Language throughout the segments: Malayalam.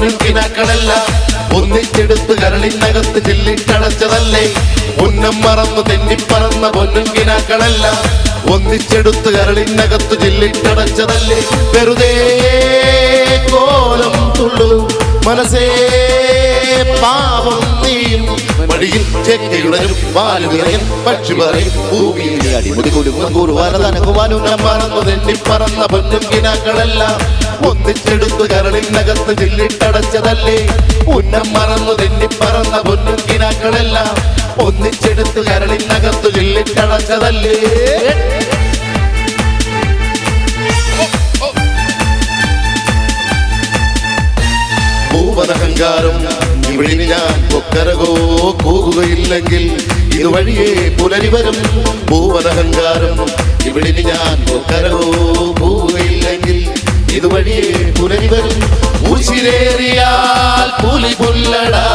പൊന്നും കിനാക്കളെല്ലാം ഒന്നിച്ചെടുത്ത് കരളിനകത്ത് ചില്ലിട്ടടച്ചതല്ലേ. ഉന്നം മറന്നു തെന്നിപ്പറന്ന പൊന്നും കിനാക്കളെല്ലാം ഒന്നിച്ചെടുത്ത് കരളിനകത്ത് ചില്ലിട്ടടച്ചതല്ലേ. വെറുതെ കോലം തുള്ളു മനസ്സേ പാപം നീയും വഴിയിൽ ചെക്കയുടനും വാലുവിറയൻ പക്ഷി പറയും ഭൂമിയിൽ അടിമുടി കുലുങ്ങുവാനുന്നം മറന്നു തെന്നിപ്പറന്ന പൊന്നും കിനാക്കളെല്ലാം ഒന്നിച്ചെടുത്ത് കരളിനകത്ത് ചില്ലിട്ടടച്ചതല്ലേ. ഉന്നം മറന്നു തെന്നിപ്പറന്ന പൊന്നും കിനാക്കളെല്ലാം ഒന്നിച്ചെടുത്ത് കരളിനകത്ത് ചില്ലിട്ടടച്ചതല്ലേ. പൂവനഹങ്കാരം ഇവിടെ ഞാൻ കൊക്കരകോ കൂകുകയില്ലെങ്കിൽ ഇതുവഴിയേ പുലരി വരും. പൂവനഹങ്കാരം ഇവിടെ ഞാൻ കൊക്കരകോ കൂകുകയില്ലെങ്കിൽ ഇതുവഴിയേ പുലരി വരും. ഉശിരേറിയാൽ പുലി പുല്ലടാ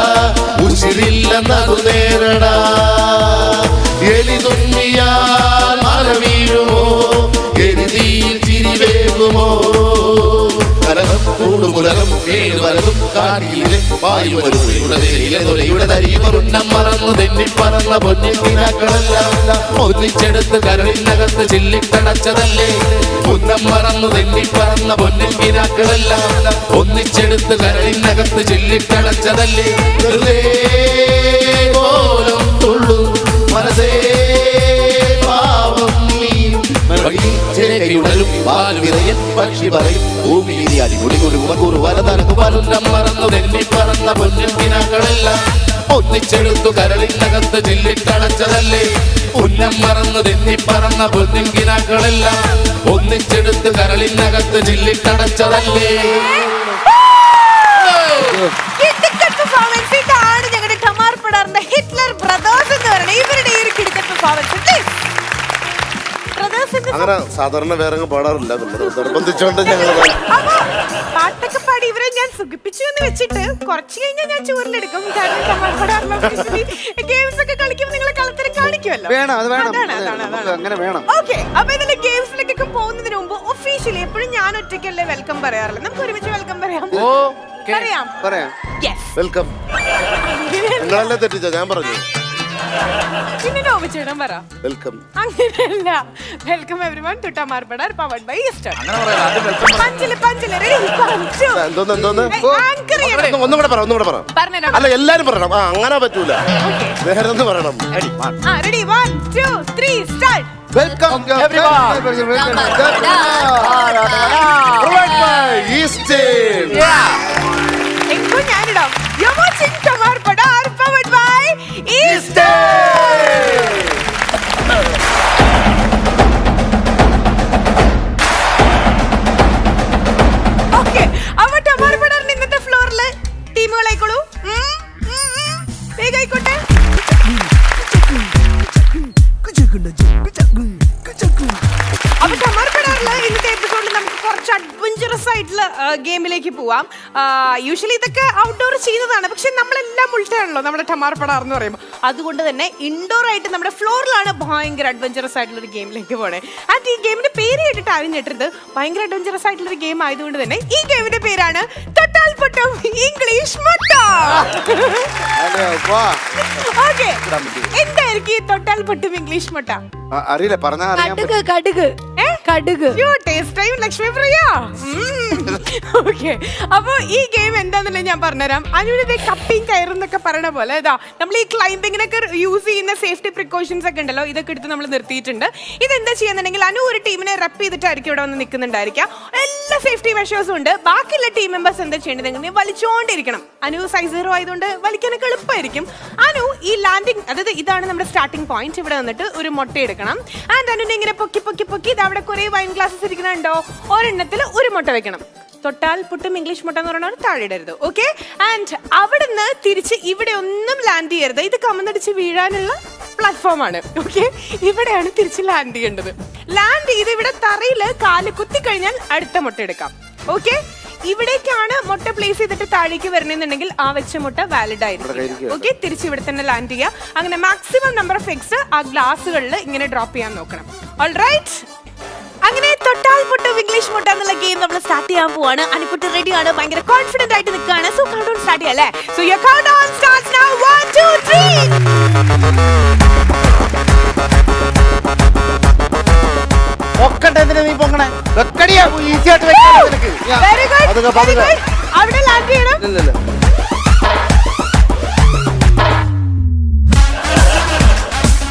ഉശിരില്ലെന്നതു നേരടാ. എലി തുമ്മിയാൽ മല വീഴുമോ എരിതിയിൽ ചിരി വേകുമോ. കലകം കൂടുമുലകം ഏഴ് വലതും കാടിയിലെ വായുവരുടെ തരിയുമറുന്നം മറന്നു തെന്നിപ്പറന്ന പൊന്നിൻ കിനാക്കളെല്ലാം ഒന്നിച്ചെടുത്ത് കരളിനകത്ത് ചില്ലിട്ടടച്ചതല്ലേ. ഉന്നം മറന്നു തെന്നിപ്പറന്ന പൊന്നിൻ കിനാക്കളെല്ലാം ഒന്നിച്ചെടുത്ത് കരളിനകത്ത് ചില്ലിട്ടടച്ചതല്ലേ. വെറുതെ കോലം തുള്ളു മനസ്സേ പാവം നീയും ചേക്കയുടലും വാലുവിറയൻ പക്ഷി പറയും ഭൂമിയിലെ അടിമുടി കുലുങ്ങുവാനുന്നം മറന്നു തെന്നിപ്പറന്ന പൊന്നിൻ കിനാക്കളെല്ലാം ഒന്നിച്ചെടുത്തു കരളിനകത്ത് ചില്ലിട്ടടച്ചതല്ലേ. ഉന്നം മറന്നു തെന്നിപ്പറന്ന പൊന്നിൻ കിനാക്കളെല്ലാം ഒന്നിച്ചെടുത്ത് കരളിനകത്ത് ചില്ലിട്ടടച്ചതല്ലേ. ഞങ്ങളുടെ ടമാർ പടാറിന്റെ ഹിറ്റ്ലർ ബ്രദേഴ്സ് എന്ന് പറയുന്നത് ഇവരുടെ ഈ ഒരു കിടക്കൻ പെർഫോമൻസ്. അങ്ങനെ സാധാരണ വേറെ പാടാറില്ല, നിർബന്ധിച്ചോണ്ട് ഞങ്ങൾ പാട്ടൊക്കെ പാടി ഇവരെ ഞാൻ സുഖിപ്പിച്ചു എന്ന് വെച്ചിട്ട് കുറച്ച് കഴിഞ്ഞാൽ ഞാൻ ചൂരിലെടുക്കും. കാരണം ഗെയിംസ് ഒക്കെ കളിക്കുമ്പോൾ നിങ്ങളെ കളത്തിൽ കാണിക്കുമല്ലോ. ഓക്കെ, അപ്പൊ ഇതിന്റെ ഗെയിംസിലേക്കൊക്കെ പോകുന്നതിന് മുമ്പ് ഒഫീഷ്യലി എപ്പോഴും ഞാൻ ഒറ്റയ്ക്കല്ലേ വെൽക്കം പറയാറില്ല. നമുക്ക് ഒരുമിച്ച് വെൽക്കം പറയാം. വെൽക്കം. നിങ്ങളല്ലേ തെറ്റിച്ച ഞാൻ പറഞ്ഞു. പിന്നെ നോവിച്ചേടാൻ പറ വെൽക്കം. അങ്ങനെയല്ല. Welcome everyone to Tamaar Padaar powered by Eastern. പഞ്ചില് റെഡി. ഒന്നുകൂടെ പറ. അല്ല എല്ലാരും പറയണം. അങ്ങനെ പറ്റൂല, വേറെ ഒന്ന് പറയണം. Ready 1 2 3 start. വെൽക്കം എങ്കോ ഞാനിടാം. You watching Tamaar Padaar powered by Eastern. Okay, അപ്പൊ ടമാർ പടാറിന്റെ ഇന്നത്തെ ഫ്ലോറില് ടീമുകളായിക്കോളൂ. വേഗായിക്കോട്ടെ. അപ്പൊ ടമാർ പടാറില് ഇന്നത്തെ എപ്പിസോഡിൽ നമുക്ക് കുറച്ച് അഡ്വഞ്ചറസ് ആയിട്ടുള്ള ഗെയിമിലേക്ക് പോവാം. യൂഷ്വലി ഇതൊക്കെ ഔട്ട്ഡോർ ചെയ്യുന്നതാണ്, പക്ഷെ നമ്മളെല്ലാം ഉൾട്ടാണല്ലോ നമ്മുടെ ടമാർ പടാർ എന്ന് പറയുമ്പോൾ. അതുകൊണ്ട് തന്നെ ഇൻഡോർ ആയിട്ട് നമ്മുടെ ഫ്ലോറിലാണ് ഭയങ്കര അഡ്വഞ്ചറസ് ആയിട്ടുള്ള ഒരു ഗെയിമിലേക്ക് പോണേ. ആൻഡ് ഈ ഗെയിമിന്റെ പേര് കേട്ടിട്ട് ആരും ഞെട്ടരുത്. ഭയങ്കര അഡ്വഞ്ചറസ് ആയിട്ടുള്ള ഒരു ഗെയിം ആയതുകൊണ്ട് തന്നെ ഈ ഗെയിമിന്റെ പേരാണ് തൊട്ടാൽ പൊട്ടും ഇംഗ്ലീഷ് മുട്ട. ഓക്കെ, എന്തായിരിക്കും ഈ തൊട്ടാൽ പൊട്ടും ഇംഗ്ലീഷ് മുട്ട? അറിയില്ല, പറഞ്ഞാൽ കടുക്. Taste time Lakshmi Priya. Okay, അപ്പൊ ഈ ഗെയിം എന്താണെന്നല്ലേ ഞാൻ പറഞ്ഞുതരാം. അനുവിന്റെ കപ്പിങ് കയറുന്നൊക്കെ പറയണ പോലെ ഇതാ നമ്മൾ ഈ ക്ലൈംബിങ്ങിനൊക്കെ യൂസ് ചെയ്യുന്ന സേഫ്റ്റി പ്രിക്കോഷൻസ് ഒക്കെ ഉണ്ടല്ലോ, ഇതൊക്കെ എടുത്ത് നമ്മൾ നിർത്തിയിട്ടുണ്ട്. ഇതെന്താ ചെയ്യുന്നുണ്ടെങ്കിൽ അനു ഒരു ടീമിനെ റെപ്പ് ചെയ്തിട്ടായിരിക്കും ഇവിടെ വന്ന് നിൽക്കുന്നുണ്ടായിരിക്കാം. എല്ലാ സേഫ്റ്റി മെഷേഴ്സും ഉണ്ട്. ബാക്കിയുള്ള ടീം മെമ്പേഴ്സ് എന്താ ചെയ്യേണ്ടത്, വലിച്ചോണ്ടിരിക്കണം. അനു സൈസ് 0 ആയതുകൊണ്ട് വലിക്കാനൊക്കെ എളുപ്പമായിരിക്കും. അനു ഈ ലാൻഡിങ്, അതായത് ഇതാണ് നമ്മുടെ സ്റ്റാർട്ടിംഗ് പോയിന്റ്. ഇവിടെ വന്നിട്ട് ഒരു മുട്ട എടുക്കണം. ആൻഡ് അനുവിനെ ഇങ്ങനെ പൊക്കി ഇത് അവിടെ കുറെ വൈൻ ഗ്ലാസസ് ഇരിക്കണുണ്ടോ, ഒരെണ്ണത്തിൽ ഒരു മുട്ട വെക്കണം. തൊട്ടാൽ പൊട്ടും ഇംഗ്ലീഷ് മുട്ട എന്ന് പറയുന്നത് താഴെ ഇടരുത്. ഓക്കെ, ആൻഡ് അവിടുന്ന് തിരിച്ച് ഇവിടെ ഒന്നും ലാൻഡ് ചെയ്യരുത്. ഇത് കമന്നടിച്ച് വീഴാനുള്ള പ്ലാറ്റ്ഫോമാണ്. ഓക്കെ, ഇവിടെയാണ് തിരിച്ച് ലാൻഡ് ചെയ്യേണ്ടത്. ലാൻഡ് ചെയ്ത് ഇവിടെ തറയില് കാല് കുത്തി കഴിഞ്ഞാൽ അടുത്ത മുട്ട എടുക്കാം. ഓക്കെ, ഇവിടേക്കാണ് മുട്ട പ്ലേസ് ചെയ്തിട്ട് താഴേക്ക് വരണമെന്നുണ്ടെങ്കിൽ ആ വെച്ച മുട്ട വാലിഡ് ആയിരിക്കും. ഓക്കെ, തിരിച്ച് ഇവിടെ തന്നെ ലാൻഡ് ചെയ്യുക. അങ്ങനെ മാക്സിമം നമ്പർ ഓഫ് എഗ്സ് ആ ഗ്ലാസുകളിൽ ഇങ്ങനെ ഡ്രോപ്പ് ചെയ്യാൻ നോക്കണം. ഓൾറൈറ്റ്, അങ്ങനെ തൊട്ടാൽ പൊട്ടും ഇംഗ്ലീഷ് മുട്ട എന്നുള്ള ഗെയിം നമ്മൾ സ്റ്റാർട്ട് ചെയ്യാൻ പോവാണ്. അനുക്കുട്ടി റെഡിയാണ്, ഭയങ്കര കോൺഫിഡന്റ് ആയിട്ട് നിൽക്കുകയാണ്. സോ കൗണ്ട് ഡൗൺ സ്റ്റാർട്ട് ചെയ്യാം അല്ലേ? So your count down starts now. 1 2 3. ഒക്കട്ടെ, എന്തിനാ നീ പൊങ്ങണേ? വെക്കടിയാ, ഈസി ആയിട്ട് വെക്കാം നിനക്ക്. വെരി ഗുഡ്, പതുക്കെ, വെരി പതുക്കെ. ഗുഡ്. അവിടെ ലാൻഡ് ചെയ്യണം. ഇല്ല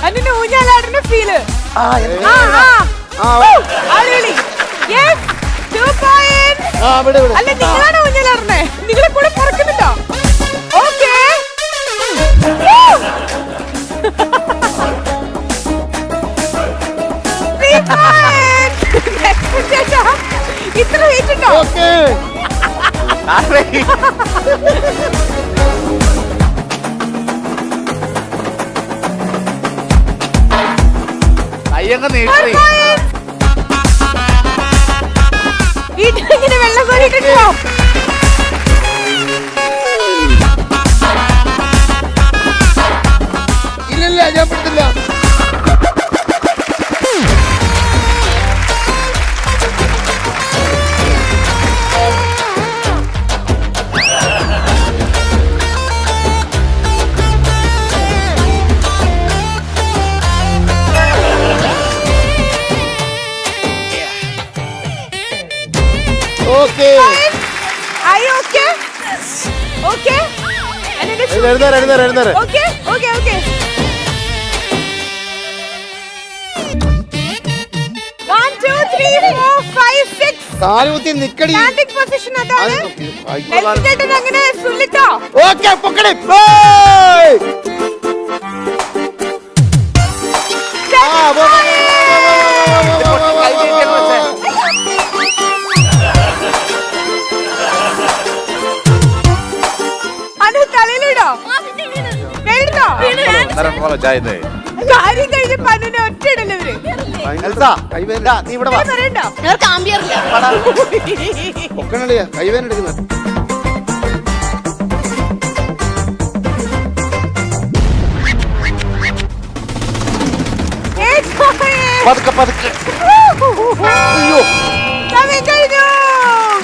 അതിന്റെ ഊഞ്ഞാലാടിന്റെ ഫീല്. അടിപൊളി. Yes, 2 points. അല്ല, നിങ്ങളാണ് ഊഞ്ഞാലാടുന്നേ? നിങ്ങളെ കൂടെ പറക്കുന്നുണ്ടോ? ഓക്കേ. ഇത്ര വെയിറ്റ് ഉണ്ടോ? അയ്യങ്ങ് നീട്ടി. ഇങ്ങനെ വെള്ളം കോരിട്ടുണ്ടോ? ഇല്ല ഞാൻ പറ്റില്ല. Okay Are you okay? Okay? എഴുന്നേരെ. Okay, okay, okay. 1 2 3 4 5 6. കാലുകുത്തി നിക്കടി. Standing position അതാണ്. ഹെൽത്തിട്ട് അങ്ങനെ സുല്ലിട്ടോ. ഓക്കേ, പൊക്കടി. അനു തലയിലിടോ? എഴുതോ? കാര്യം കഴിഞ്ഞ പനുനെ ഒറ്റയിടല്ലേ ഇവര്? നീ ഇവിടെ വാ. പറയണ്ടോ? പൊക്കണളിയാ, കൈവേദന എടുക്കുന്നത്. പതുക്കെ പതുക്കെ. അയ്യോ. സമയം കഴിഞ്ഞു.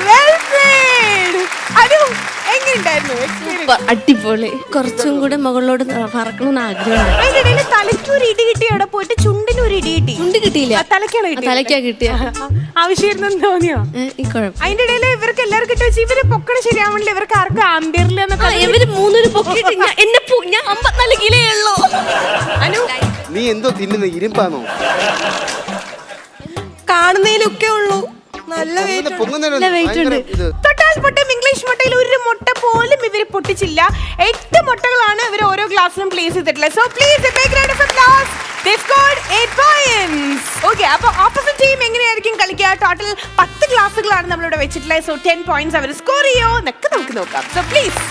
Well played. അനു, എങ്ങനെയുണ്ടായിരുന്നു experience? അടിപൊളി. കുറച്ചും കൂടെ മുകളിലോട്ട് പറക്കണമെന്ന് ആഗ്രഹമുണ്ട്. അതിന്റെ ഇടയിൽ തലയ്ക്ക് ഒരു ഇടി കിട്ടി, അവിടെ പോയിട്ട് ചുണ്ടിന് ഒരു ഇടി കിട്ടി. ചുണ്ട് കിട്ടിയില്ല, തലക്കാണ് കിട്ടിയത്. തലയ്ക്കാ കിട്ടിയ. ആവശ്യമായിരുന്നു തോന്നിയോ? ഈ കുഴപ്പം അതിന്റെ ഇടയിൽ ഇവർക്ക് എല്ലാവർക്കും കിട്ടി വെച്ച് ഇവര് പൊക്കണ ശരിയാവണില്ല. ഇവർക്ക് ആർക്കും ആംബിയറില്ല എന്നൊക്കെ. ഇവര് മൂന്നൂര് പൊക്കിയിട്ട് ഞാൻ 54 കിലോ ഉള്ളൂ. അനു, നീ എന്തോ തിന്നുന്ന ഇരുമ്പാണോ? കാണുന്നതിലൊക്കെ ഉള്ളൂ. നല്ല വെയിറ്റ് ഉണ്ട്. തൊട്ടാൽ പൊട്ടും ഇംഗ്ലീഷ് മുട്ടയിൽ ഒരു മുട്ട പോലും ഇവര് പൊട്ടിച്ചില്ല. 8 മുട്ടകളാണ് ഇവർ ഓരോ ഗ്ലാസ്സിലും പ്ലേസ് ചെയ്തിട്ടുള്ളത്. So please a big round of applause. They scored 8 points. Okay, അപ്പോൾ ഓപ്പോസിറ്റ് ടീം എങ്ങനെയായിരിക്കും കളിക്കുക? ടോട്ടൽ 10 ഗ്ലാസ്സുകളാണ് നമ്മളിവിടെ വെച്ചിട്ടുള്ളത്. സോ 10 points അവർ സ്കോർ ചെയ്യോ എന്നൊക്കെ നമുക്ക് നോക്കാം. So please.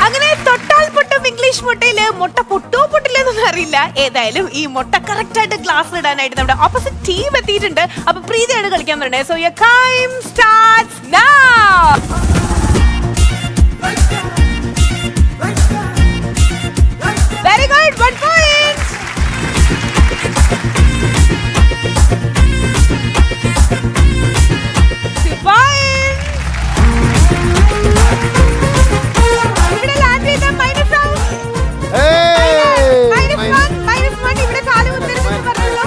അങ്ങനെ തൊട്ടാൽ പൊട്ടും ഇംഗ്ലീഷ് മുട്ടയില് മുട്ട പൊട്ടോ പൊട്ടില്ല എന്നൊന്നും അറിയില്ല. ഏതായാലും ഈ മുട്ട കറക്റ്റ് ആയിട്ട് ഗ്ലാസ്സിൽ ഇടാനായിട്ട് നമ്മുടെ ഓപ്പോസിറ്റ് ടീം എത്തിയിട്ടുണ്ട്. അപ്പൊ പ്രീതിയാണ് കളിക്കാൻ പറയുന്നത്. So your time starts now. Very good, 1 point. ഇവിടെ ലാൻഡ് ചെയ്ത മൈനസ് ആവും. -1 ഇവിടെ കാല് കുത്തരുതെന്ന് പറഞ്ഞല്ലോ.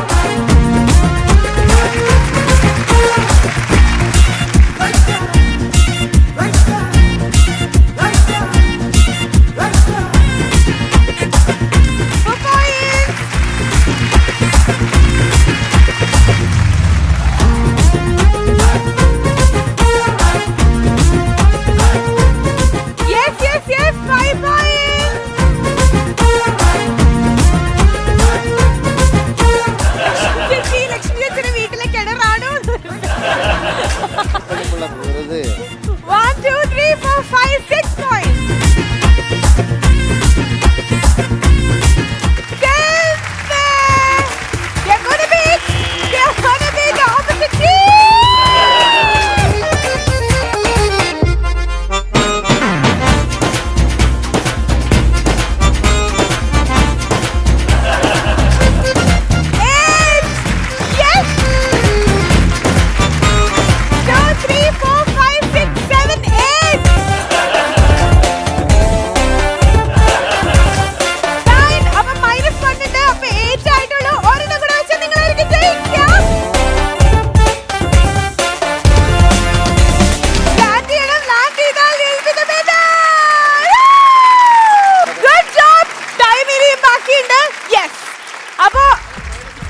അപ്പൊ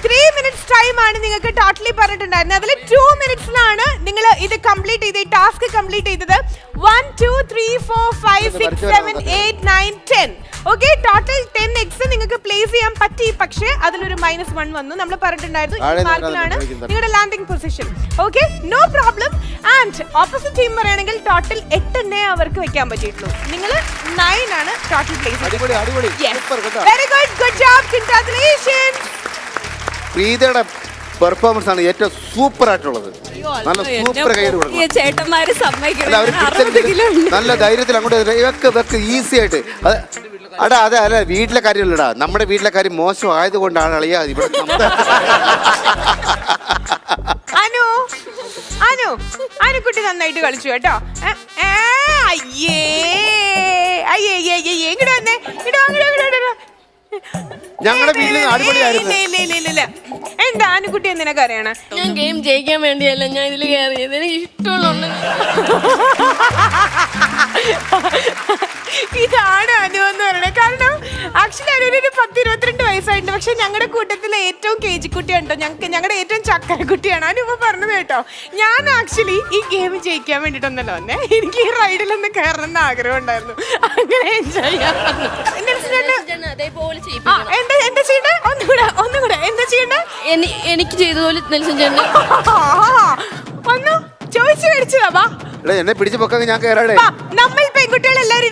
3 minutes ടൈം ആണ് നിങ്ങൾക്ക് ടോട്ടലി പറഞ്ഞിട്ടുണ്ടായിരുന്നത്. അതിൽ 2 minutesലാണ് നിങ്ങൾ ഇത് കംപ്ലീറ്റ് ചെയ്ത് ഈ ടാസ്ക് കംപ്ലീറ്റ് ചെയ്തത്. 1 2 3 4 5 6 7 8 9 10. ഓക്കെ, ടോട്ടൽ 10x നിങ്ങൾക്ക് പ്ലേസ് ചെയ്യാൻ പറ്റി. പക്ഷേ അതിലൊരു -1 വന്നു. നമ്മൾ പറഞ്ഞിട്ടുണ്ടായിരുന്നു ഈ മാർക്കിലാണ് നിങ്ങളുടെ landing position. Okay, no problem. And opposite team പറയുകയാണെങ്കിൽ ടോട്ടൽ 8 അവർക്ക് വെക്കാൻ പറ്റിയിട്ടുള്ളൂ. നിങ്ങൾ 9 ആണ് total place. Very good, good job, congratulations. പ്രീതയുടെ പെർഫോമൻസ് ആണ് ഏറ്റവും സൂപ്പർ ആയിട്ടുള്ളത്. നല്ല സൂപ്പർ കൈ കൊടുക്കണം. ചേട്ടന്മാര് സമ്മതിക്കണം. നല്ല ധൈര്യത്തിൽ അങ്ങോട്ട് ഇവക്ക് ഈസി ആയിട്ട് അതെ വീട്ടിലെ കാര്യമല്ലടാ, നമ്മുടെ വീട്ടിലെ കാര്യം മോശം ആയതുകൊണ്ടാണ് അളിയാ ഇവിടെ. അനുക്കുട്ടി നന്നായിട്ട് കളിച്ചു കേട്ടോ. അയ്യേ അയ്യേ ഇങ്ങോട്ട് വന്നേ, ഞങ്ങളുടെ വീട്ടിൽ അടിപൊളിയായിരുന്നു. എന്താ അനുക്കുട്ടി എന്തിനാ കറിയണ? ഞാൻ ഗെയിം ജയിക്കാൻ വേണ്ടിയല്ല ഞാൻ ഇതിൽ കയറിയത്, എനിക്ക് ഇഷ്ടമുള്ള. ഇതാണ് അനു എന്ന് പറയുന്നത്. കാരണം ആക്ച്വലി അനുവിനൊരു 10-22 വയസ്സായിട്ടുണ്ട്. പക്ഷെ ഞങ്ങളുടെ കൂട്ടത്തിലെ ഏറ്റവും കേജിക്കുട്ടിയാണ് കേട്ടോ. ഞങ്ങളുടെ ഏറ്റവും ചക്കരക്കുട്ടിയാണ് അനു പറഞ്ഞത് കേട്ടോ. ഞാൻ ആക്ച്വലി ഈ ഗെയിം ജയിക്കാൻ വേണ്ടിട്ടൊന്നല്ലോ വന്നേ. എനിക്ക് ഈ റൈഡിലൊന്ന് കയറണം എന്ന് ആഗ്രഹം ഉണ്ടായിരുന്നു. അങ്ങനെ എൻജോയ് ചെയ്യാൻ എന്താ ചെയ്യണ്ടേ? ഒന്നുകൂടെ എന്താ ചെയ്യണ്ടേ? എനിക്ക് ചെയ്തതുപോലെ നെൽസൺ ചേട്ടൻ ഒന്ന് ചോദിച്ചു മേടിച്ചതാ. എന്നെ പിടിച്ചു പൊക്കാൻ ഞാൻ കയറാടേ. നമ്മൾ പെൺകുട്ടികളെല്ലാരും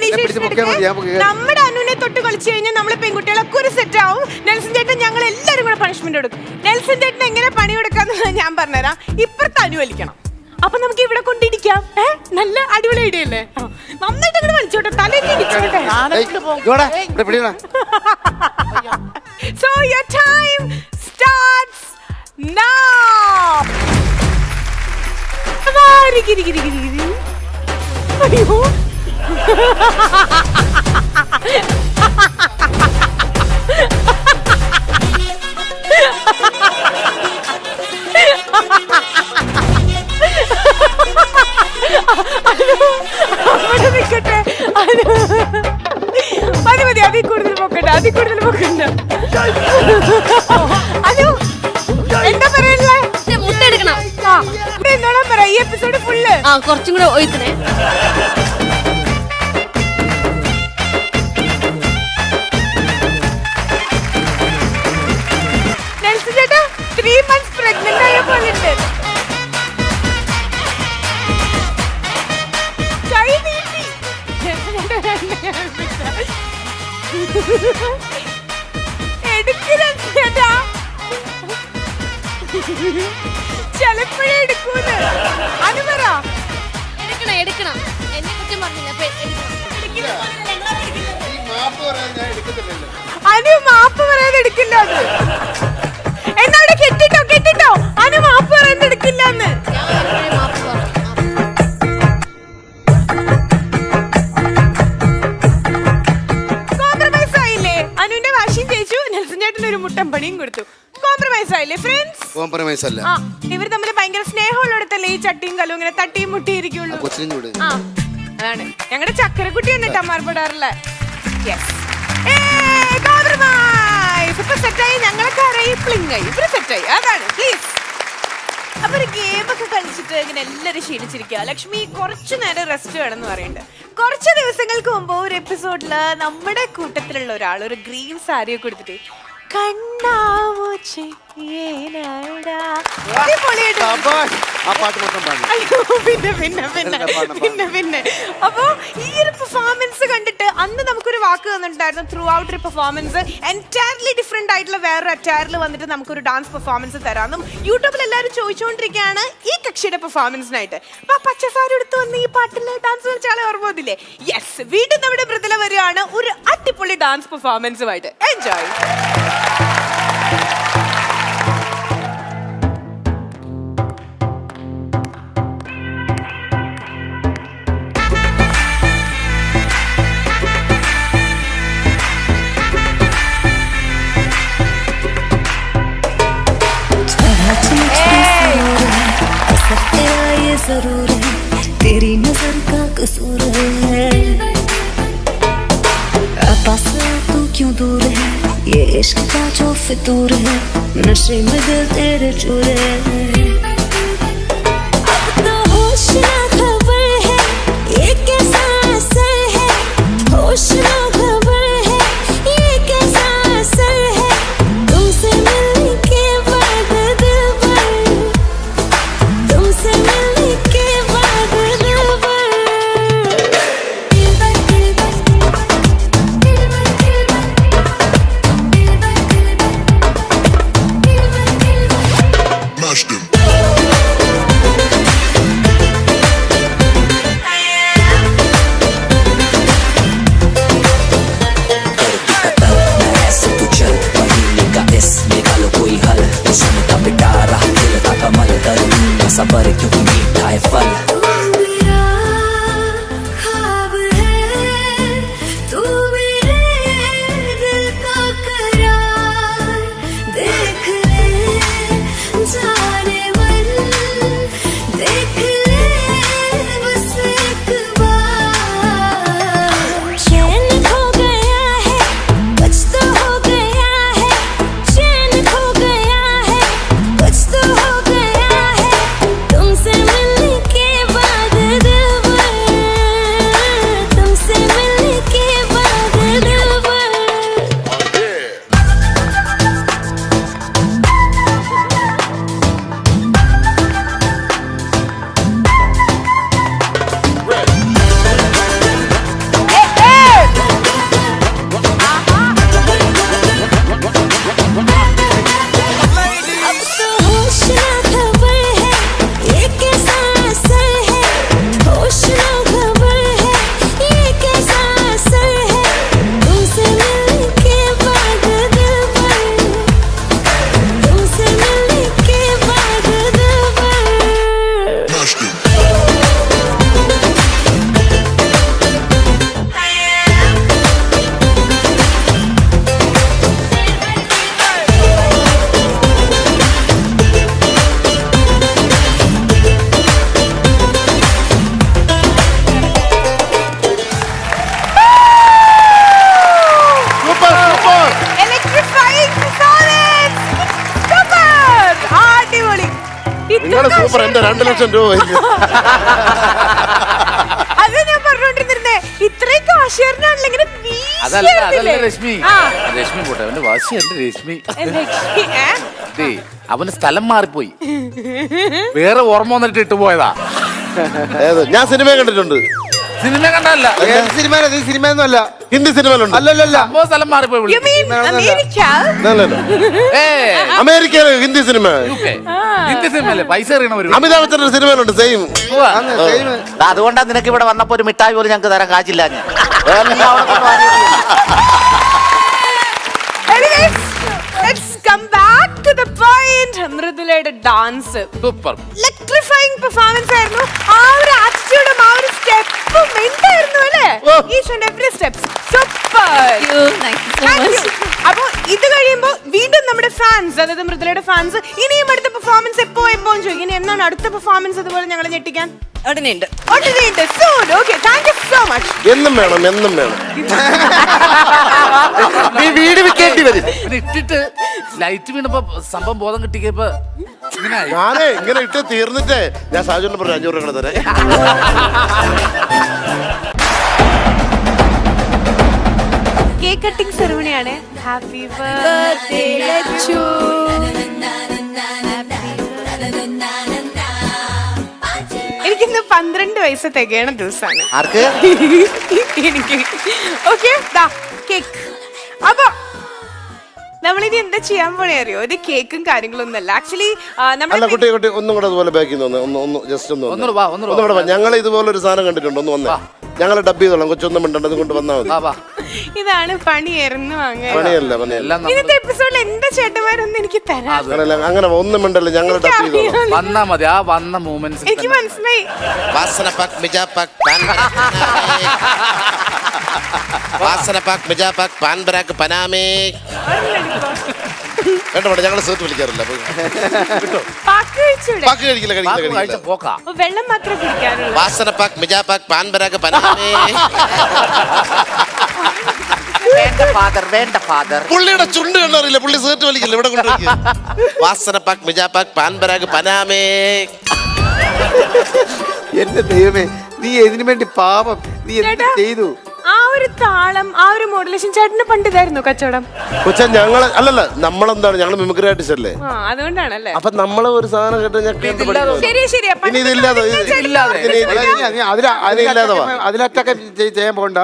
നമ്മുടെ അനുവിനെ തൊട്ട് കളിച്ചു കഴിഞ്ഞാൽ നമ്മൾ പെൺകുട്ടികളൊക്കെ ഒരു സെറ്റ് ആവും. നെൽസൺ ചേട്ടൻ ഞങ്ങൾ എല്ലാരും കൂടെ പണിഷ്മെന്റ് കൊടുക്കും. നെൽസൺ ചേട്ടൻ എങ്ങനെ പണി കൊടുക്കാന്ന് ഞാൻ പറഞ്ഞുതരാം. ഇപ്പുറത്ത് അനുവലിക്കണം, അപ്പൊ നമുക്ക് ഇവിടെ കൊണ്ടിരിക്കാം. നല്ല അടിപൊളി ഐഡിയ അല്ലേ? നന്നായിട്ട് അങ്ങനെ വലിച്ചോട്ടെ, തലേക്ക് ഇടിച്ചോട്ടെ. So your time starts now. അയ്യോ നിക്കട്ടെ, മതി അതിൽ കൂടുതൽ പൊക്കണ്ട. അനു എന്താ പറയാനുള്ളേ? മുട്ടെടുക്കണം. എന്നോടാ പറ, ഈ എപ്പിസോഡ് ഫുള്ള് കുറച്ചും കൂടെ ഒഴിക്കണേ. നെൽസൺ ചേട്ടാ 3 months പ്രഗ്നന്റ് ആയ പോലെ ഉണ്ട്. കൈ നീട്ടി എടുക്കണം ചേട്ടാ, ചിലപ്പോഴേ എടുക്കൂന്ന്. അനു പറ. എടുക്കണം. എന്നെ കുറ്റം പറഞ്ഞില്ല. അനു മാപ്പ് പറയാതെ എടുക്കില്ല. അത് എന്നവിടെ കെട്ടിട്ടോ. അനു മാപ്പ് പറയാതെ എടുക്കില്ല എന്ന്. കോംപ്രമൈസ് ആയില്ലേ? അനുവിന്റെ വാശിയും ജയിച്ചു, നെൽസൺ ചേട്ടന് ഒരു മുട്ടൻ പണിയും കൊടുത്തു. കോംപ്രമൈസ് ആയില്ലേ ഫ്രണ്ട്സ്? കോംപ്രമൈസ് അല്ല. ഇവർ തമ്മിൽ ഭയങ്കര സ്നേഹമുള്ളിടത്തല്ലേ ഈ ചട്ടിയും കല്ലും ഇങ്ങനെ തട്ടിയും മുട്ടിയിരിക്കുള്ളൂ. അതാണ് ഞങ്ങളുടെ ചക്കരക്കുട്ടി എന്നിട്ട് അമ്മാർപ്പെടാറില്ല. ഞങ്ങളൊക്കെ സെറ്റായി. അതാണ് പ്ലീസ്. അപ്പൊ ഒരു ഗെയിമൊക്കെ കളിച്ചിട്ട് ഇങ്ങനെ എല്ലാരും ക്ഷീണിച്ചിരിക്കുക. ലക്ഷ്മി കുറച്ചു നേരം റെസ്റ്റ് വേണമെന്ന് പറയുന്നുണ്ട്. കുറച്ച് ദിവസങ്ങൾക്ക് മുമ്പ് ഒരു എപ്പിസോഡില് നമ്മുടെ കൂട്ടത്തിലുള്ള ഒരാൾ ഒരു ഗ്രീൻ സാരിയൊക്കെ കൊടുത്തിട്ട് പിന്നെ അപ്പൊ ഈ ഒരു പെർഫോമൻസ് കണ്ടിട്ട് അന്ന് നമുക്കൊരു വാക്ക് തന്നിട്ടുണ്ടായിരുന്നു. ത്രൂ ഔട്ട് ഒരു പെർഫോമൻസ് എൻറ്റയർലി ഡിഫറെന്റ് ആയിട്ടുള്ള വേറൊരു അറ്റയറിൽ വന്നിട്ട് നമുക്കൊരു ഡാൻസ് പെർഫോമൻസ് തരാമെന്നും യൂട്യൂബിൽ എല്ലാവരും ചോദിച്ചുകൊണ്ടിരിക്കുകയാണ് ഈ കക്ഷിയുടെ പെർഫോമൻസിനായിട്ട്. അപ്പൊ ആ പച്ചസാരി എടുത്ത് വന്ന് ഈ പാട്ടിൽ ഡാൻസ് കളിച്ചാളെ ഓർമ്മ വന്നില്ലേ? യെസ്, വീണ്ടും നമ്മുടെ മൃദുല വരികയാണ് ഒരു അടിപൊളി ഡാൻസ് പെർഫോമൻസുമായിട്ട്. എൻജോയ്. जरूर है तेरी नजर का कसूर है पास तू क्यों दूर है ये इश्क का जो फितूर है, नशे में दिल तेरे चूर है। अब तो होश ना खबर है, ये कैसा असर है। होश ना खबर है, ये कैसा असर है। तुमसे मिलने के बाद दिल भर, तुमसे मिलने के बाद दिल भर, दिल भर, दिल भर, दिल भर, दिल भर, दिल भर, दिल भर, दिल भर। Mashed him. ऐसे तू चल महीने का इस निकालो कोई हल उसमें का पिटारा खिलता कमल दरूंगा सबर क्योंकि मीठा है फल तू मेरा ख्वाब है, तू मेरे दिल का करार। देख ले जाने मन, देख ले बस एक बार। चैन खो गया है, कुछ तो हो गया है। चैन खो गया है, कुछ तो हो गया है। तुमसे मिलने के बाद दिल भर, तुमसे मिलने के बाद दिल भर। अब तो होश ना खबर है, ये कैसा असर है। होश ना खबर है, ये कैसा असर है। तुमसे मिलने के बाद दिल भर, तुमसे मिलने के बाद दिल भर। Mashed him. Super super. Electrifying performance. Super. അടിപൊളി. നിങ്ങള് സൂപ്പർ. എന്റെ 2 ലക്ഷം രൂപ പോയി. അത് ഞാൻ പറഞ്ഞോണ്ടിരുന്നേ ഇത്രയൊക്കെ ആശീർവാദാണല്ലോ ഇങ്ങനെ അതല്ല അതല്ല വീശിയിരുന്നില്ലേ? രശ്മി ആ. രശ്മി പോട്ടെ അവന്റെ വാശിയുണ്ട് രശ്മി ലക്ഷ്മി, ഏ? ദേ, അവന് സ്ഥലം മാറിപ്പോയി വേറെ ഓർമ്മ വന്നിട്ട് ഇട്ടു പോയതാ ഏത്? ഞാൻ സിനിമ കണ്ടിട്ടുണ്ട്. സിനിമ കണ്ടല്ല ഏത് സിനിമയിലാ? നീ സിനിമയൊന്നും അല്ല. ഹിന്ദി സിനിമയിലുണ്ട്. അല്ലല്ലല്ല. സംഭവം സ്ഥലം മാറിപ്പോയി You വിളിച്ചു. mean America? അല്ലല്ലോ. ഏയ്, അമേരിക്കയിലെ ഹിന്ദി സിനിമ. UK. ഹിന്ദി സിനിമയല്ലേ പൈസ അറിയണവര് അമിതാഭ് ബച്ചന്റെ സിനിമയിലുണ്ട് സെയിം. അന്ന് same. അതുകൊണ്ടാ നിനക്ക് ഇവിടെ വന്നപ്പോ ഒരു മിഠായി പോലും ഞങ്ങൾക്ക് തരാൻ കാശില്ല ഞാൻ. Anyways, let's come back to the point. മൃദുലയുടെ ഡാൻസ് സൂപ്പർ ഇലക്ട്രിഫൈങ് പെർഫോമൻസ് ആയിരുന്നു. ആ ഒരു ആറ്റിറ്റ്യൂഡും ആ ഒരു സ്റ്റെപ്പും എന്തായിരുന്നു അല്ലേ? Each and every steps super. അപ്പൊ ഇത് കഴിയുമ്പോ വീണ്ടും നമ്മുടെ ഫാൻസ്, അതായത് മൃദുലയുടെ ഫാൻസ് ഇനിയും അടുത്ത പെർഫോമൻസ് എപ്പോഴും ചോദിക്കും. ഇനി എന്നാണ് അടുത്ത പെർഫോമൻസ് അതുപോലെ ഞങ്ങളെ ഞെട്ടിക്കാൻ? ഉടനെയുണ്ട്. ഉടനെയുണ്ട്. Soon. Okay, thank you so much. എന്നും വേണം, എന്നും വേണം. നീ വീട് വിൽക്കേണ്ടി വരും. ഇത് ഇട്ടിട്ട് ലൈറ്റ് വീണപ്പോ സംഭവം ബോധം കിട്ടിയപ്പോ ഇങ്ങനെ ആയി. ഞാനേ ഇങ്ങനെ ഇട്ട് തീർന്നിട്ടേ ഞാൻ സാജുവിനെ പറഞ്ഞു 500 രൂപ തരാം. കേക്ക് കട്ടിംഗ് സെറമണിയാണ്. Happy birthday Lachu. എനിക്കിന്ന് 12 വയസ്സ് തികയണ ദിവസമാണ്. ആർക്ക്? എനിക്ക്. Okay, cake. അപ്പൊ നമ്മളിനി എന്താ ചെയ്യാൻ പോണേ അറിയോ? ഇത് കേക്കും കാര്യങ്ങളൊന്നും അല്ല. ആക്ച്വലി അല്ല കുട്ടി കുട്ടി ഒന്നും കൂടെ അതുപോലെ ബാക്കി ഒന്ന് ജസ്റ്റ് ഒന്നുകൂടെ വാ, ഒന്നുകൂടെ വാ. ഞങ്ങൾ ഇതുപോലെ ഒരു സാധനം കണ്ടിട്ടുണ്ട്. ഒന്ന് വന്നേ. ഞങ്ങൾ ഡബ് ചെയ്തോളാം. കൊച്ചൊന്നും മിണ്ടത് കൊണ്ട് വന്നാൽ മതി. വാ, വാ. ഇതാണ് പണിയായിരുന്നു വാങ്ങാൻ. പണിയല്ല പണിയല്ല. എല്ലാം നമ്മള് ഇന്നത്തെ എപ്പിസോഡിൽ എന്താ ചേട്ടന്മാരൊന്നും എനിക്ക് തരാം. അങ്ങനെ ഒന്നും മിണ്ടല്ല. ഞങ്ങൾ ഡബ് ചെയ്തോളാം. വന്നാ മതി. ആ വന്ന മൂമെന്റ്സ് എനിക്ക് മനസ്സിലായി. വാസന പാക് മിജാ പാക് പാൻ വാസന പാക് മിജാ പാക് പാൻ ബരാക് പനാമേ. കേട്ടോ ഞങ്ങൾ സേർട്ട് വിളിക്കാറില്ല. പാക്ക് കഴിച്ചൂടെ? പാക്ക് കഴിക്കില്ല കഴിക്കില്ല കഴിക്കില്ല. പോക്കാ അപ്പൊ വെള്ളം മാത്രമേ കുടിക്കാറുള്ളൂ. വാസന പാക് മിജാ പാക് പാൻ ബരാക് പനാമേ. വേണ്ട ഫാദർ വേണ്ട ഫാദർ. പുള്ളിയുടെ ചുണ്ട് കണ്ടറിയില്ല, പുള്ളി സീറ്റ് വലിക്കില്ല, ഇവിടെ കൊണ്ടുവയ്ക്കുക. വാസന പാക്ക്, മിജാ പാക്ക്, പാൻപരാഗ്, പനാമേ. എന്റെ ദൈവമേ, നീ ഇതിനു വേണ്ടി പാപം നീ എന്ത് ചേട്ടാ, ചെയ്തു? ആ ഒരു താളം, ആ ഒരു മോഡുലേഷൻ ചേട്ടന് പണ്ടിതായിരുന്നു കച്ചവടം. കൊച്ചാ ഞങ്ങള് അല്ലല്ല, നമ്മളെന്താണ്, ഞങ്ങള് മിമിക്രി ആർട്ടിസ്റ്റ് അല്ലേ? ആ അതുകൊണ്ടാണല്ലേ. അപ്പൊ നമ്മള് ഒരു സാധനം കേട്ട് ഞാൻ കേട്ട് പഠിക്കണം. ശരി ശരി. അപ്പൊ ഇനി ഇതില്ലാതെ അതിലറ്റൊക്കെ ചെയ്യാൻ പോണ്ട.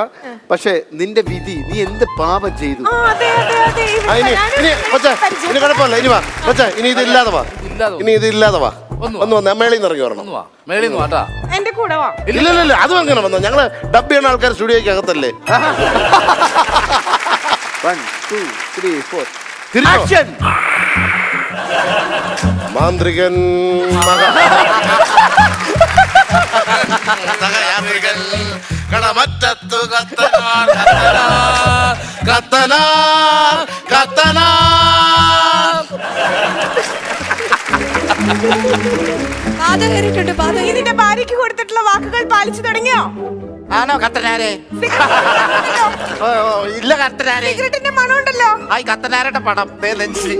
പക്ഷെ നിന്റെ വിധി, നീ എന്ത് പാപം ചെയ്തു? ആ, അതെ അതെ അതെ. ഇനി കൊച്ചാ ഇനി കുഴപ്പമില്ല, ഇനി വാ കൊച്ചാ, ഇനി ഇതില്ലാതെ വാ, ഇനി ഇതില്ലാതെ വാ. ഒന്ന് വന്ന് മേളിൽ നിന്ന് ഇറങ്ങി വരണം. മേളിൽ നിന്ന് വാട്ടാ. എന്റെ കൂടെ വാ. ഇല്ല അതും അങ്ങനെ വന്നോ, ഞങ്ങള് ഡബ് ചെയ്യുന്ന ആൾക്കാർ സ്റ്റുഡിയോയ്ക്ക് അകത്തല്ലേ. 1 2 3 4 തിരിച്ചോ. മാന്ത്രികൻ സഹയാത്രികൻ കടമറ്റത്തു കത്തനാർ കത്തനാർ കത്തനാർ. ഇതിന്റെ ഭാര്യയ്ക്ക് കൊടുത്തിട്ടുള്ള വാക്കുകൾ പാലിച്ചു തുടങ്ങിയോ? ആണോ കത്തനാരെ? ഇല്ല കത്തനാരെ. സിഗരറ്റിന്റെ മണമുണ്ടല്ലോ. ആയി കത്തനാരുടെ പടം നെഞ്ചി.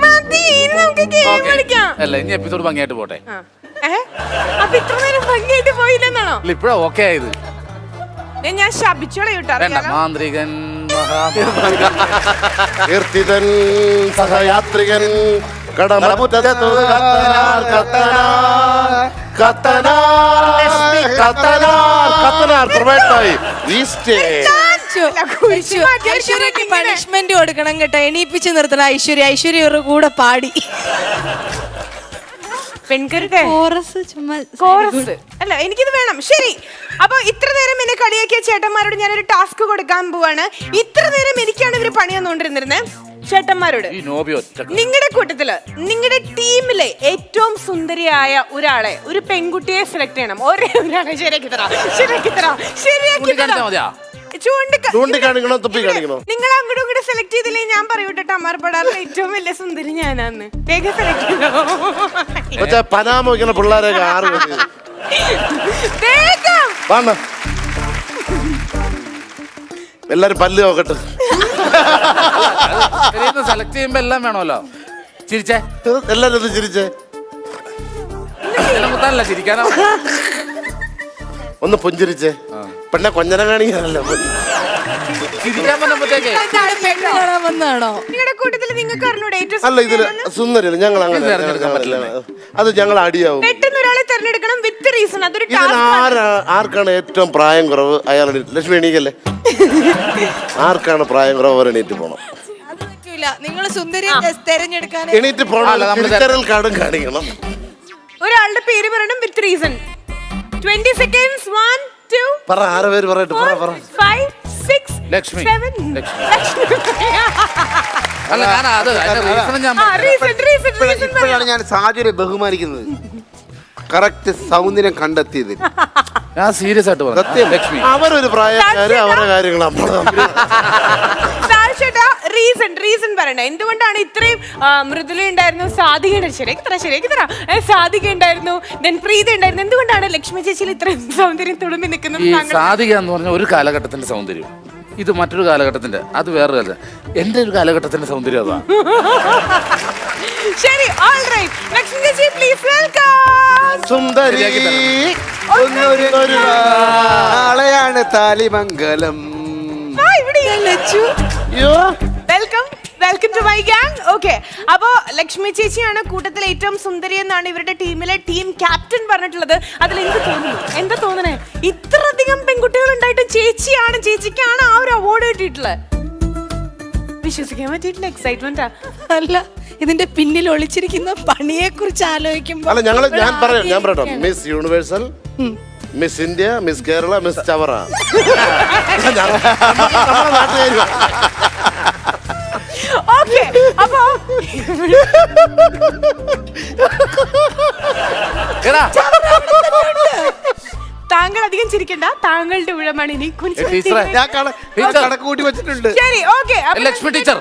മതി, ഇനി നമുക്ക് game കളിക്കാം. അല്ല, ഇനി എപ്പിസോഡ് ഭംഗിയായിട്ട് പോട്ടെ. ആ. അപ്പൊ ഇത്ര നേരം ഭംഗിയായിട്ട് പോയില്ലെന്നാണോ? ഇല്ല, ഇപ്പഴാ ഓക്കെ ആയത്. ഞാൻ ശപിച്ചോളെ വേണ്ട, മാന്ത്രികൻ കീർത്തിതൻ സഹയാത്രികൻ കടമറ്റത്തു കത്തനാർ കത്തനാർ കത്തനാർ കത്തനാർ കത്തനാർ. പ്രൊവൈഡായി ഐശ്വര്യക്ക് പണിഷ്മെന്റ് കൊടുക്കണം കേട്ടോ. എണീപ്പിച്ച് നിർത്തണം ഐശ്വര്യ ഒരു കൂടെ പാടി. പെൺകരുട്ടെ കോറസ് ചുമ്മാ കോറസ് അല്ല, എനിക്കിത് വേണം. ശരി, അപ്പൊ ഇത്ര നേരം എന്നെ കളിയാക്കിയ ചേട്ടന്മാരോട് ഞാനൊരു ടാസ്ക് കൊടുക്കാൻ പോവാണ്. ഇത്ര നേരം എനിക്കാണ് ഇവര് പണി തന്നുകൊണ്ടിരുന്നിരുന്നത്. ചേട്ടന്മാരോട്, നിങ്ങളുടെ കൂട്ടത്തില്, നിങ്ങളുടെ ടീമിലെ ഏറ്റവും സുന്ദരിയായ ഒരാളെ, ഒരു പെൺകുട്ടിയെ സെലക്ട് ചെയ്യണം. ഒരേ ഒരാളെ. ശരിയാക്കി തരാം. ചൂണ്ടിക്കാണിക്കണോ തുപ്പി കാണിക്കണോ? നിങ്ങൾ അങ്ങോട്ടും ഇങ്ങോട്ട് സെലക്ട് ചെയ്തില്ലേ ഞാൻ പറയൂട്ടെ, അമർപെടാറിലെ ഏറ്റവും വലിയ സുന്ദരി ഞാനാന്ന്. വേഗം സെലക്ട് ചെയ്തോ. മറ്റേ പനാമ വയ്ക്കുന്ന പിള്ളേരൊക്കെ ആറ് വേഗം വാണ. എല്ലാരും പല്ല് നോക്കട്ടെ. സെലക്ട് ചെയ്യുമ്പോ എല്ലാം വേണമല്ലോ. ചിരിച്ചേ, എല്ലാരും ഒന്ന് ചിരിച്ചേ. മുത്താനല്ല, ചിരിക്കാനാ. ഒന്ന് പുഞ്ചിരിച്ചേ. പെണ്ണെ കൊഞ്ഞന കാണിക്കാനല്ലോ. ചിരിക്കാൻ വന്നപ്പോഴത്തേക്ക് വന്നാണോ? നിങ്ങളുടെ കൂട്ടത്തിൽ നിങ്ങൾക്ക് അറിഞ്ഞൂടെ ഏറ്റവും അല്ല, ഇതില് സുന്ദരിയല്ല. ഞങ്ങൾ അങ്ങനെ അത് ഞങ്ങൾ അടിയാവും. പെട്ടെന്ന് ഒരാളെ തെരഞ്ഞെടുക്കണം വിത്ത് റീസൺ. അതൊരു ഇതിൽ ആർക്കാണ് ഏറ്റവും പ്രായം കുറവ് അയാൾ ലക്ഷ്മി എണീക്കല്ലേ. ആർക്കാണ് പ്രായം കുറവ് അവർ എണീറ്റ് പോണം. നിങ്ങൾ സുന്ദരി തെരഞ്ഞെടുക്കാൻ എണീറ്റ് പോണം. തിരിച്ചറിയൽ കാർഡും കാണിക്കണം. ഒരാളുടെ പേര് പറയണം വിത്ത് റീസൺ. 20 seconds. 1 2 പറ, ആറ് പേര് പറയട്ടെ. 4 5 6 ലക്ഷ്മി. 7 അല്ല, കാരണം അത് റീസൺ ഞാൻ ഇപ്പോഴാണ് ഞാൻ സാജുരെ ബഹുമാനിക്കുന്നത്. കറക്റ്റ് സൗന്ദര്യം കണ്ടെത്തിയത്. ഞാൻ സീരിയസ് ആയിട്ട് പറഞ്ഞു. സത്യം. ലക്ഷ്മി അവരൊരു പ്രായക്കാര് അവരുടെ കാര്യങ്ങൾ റീസൺ പറയണ്ട. എന്തുകൊണ്ടാണ് ഇത്രയും മൃദുല ഉണ്ടായിരുന്നു, സാധിക സാധിക ഉണ്ടായിരുന്നു, പ്രീതി ഉണ്ടായിരുന്നു. എന്തുകൊണ്ടാണ് ലക്ഷ്മി ചേച്ചിയിൽ ഇത്രയും സൗന്ദര്യം തുളുമ്പി നിൽക്കുന്നത്? ഈ സാധിക എന്ന് പറഞ്ഞ ഒരു കാലഘട്ടത്തിന്റെ സൗന്ദര്യം, ഇത് മറ്റൊരു കാലഘട്ടത്തിന്റെ, അത് വേറൊരു കാലം. എന്റെ ഒരു കാലഘട്ടത്തിന്റെ സൗന്ദര്യം അതാ. ശരി, ഓൾ റൈറ്റ്. ലക്ഷ്മി ചേച്ചി പ്ലീസ് വെൽക്കം. സുന്ദരി നാളെയാണ് താലിമംഗലം. Welcome to my gang. Okay, അപ്പോ ലക്ഷ്മി ചേച്ചിയാണ് കൂട്ടത്തിലെ ഏറ്റവും സുന്ദരി എന്നാണ് ഇവരുടെ ടീമിലെ ടീം ക്യാപ്റ്റൻ പറഞ്ഞിട്ടുള്ളത്. അതിൽ എന്ത് തോന്നുന്നു? എന്താ തോന്നണേ? ഇത്രയധികം പെൺകുട്ടികൾ ഉണ്ടായിട്ടും ചേച്ചിക്കാണ് ആ ഒരു അവാർഡ് കിട്ടിയിട്ടുള്ളത്. വിശ്വസിക്കാൻ പറ്റിയിട്ടില്ല. എക്സൈറ്റ്മെന്റാ. അല്ല, ഇതിന്റെ പിന്നിൽ ഒളിച്ചിരിക്കുന്ന പണിയെ കുറിച്ച് ആലോചിക്കുമ്പോ അല്ല, ഞാൻ പറയട്ടോ. Miss universal, miss India, miss Kerala, miss Chavara. Okay, അപ്പോ താങ്കൾ അധികം ചിരിക്കണ്ട. താങ്കളുടെ ഊഴമാണ് ഇനി. ഞാൻ കണക്ക് കൂട്ടി വെച്ചിട്ടുണ്ട്. ശരി, okay. Lakshmi teacher,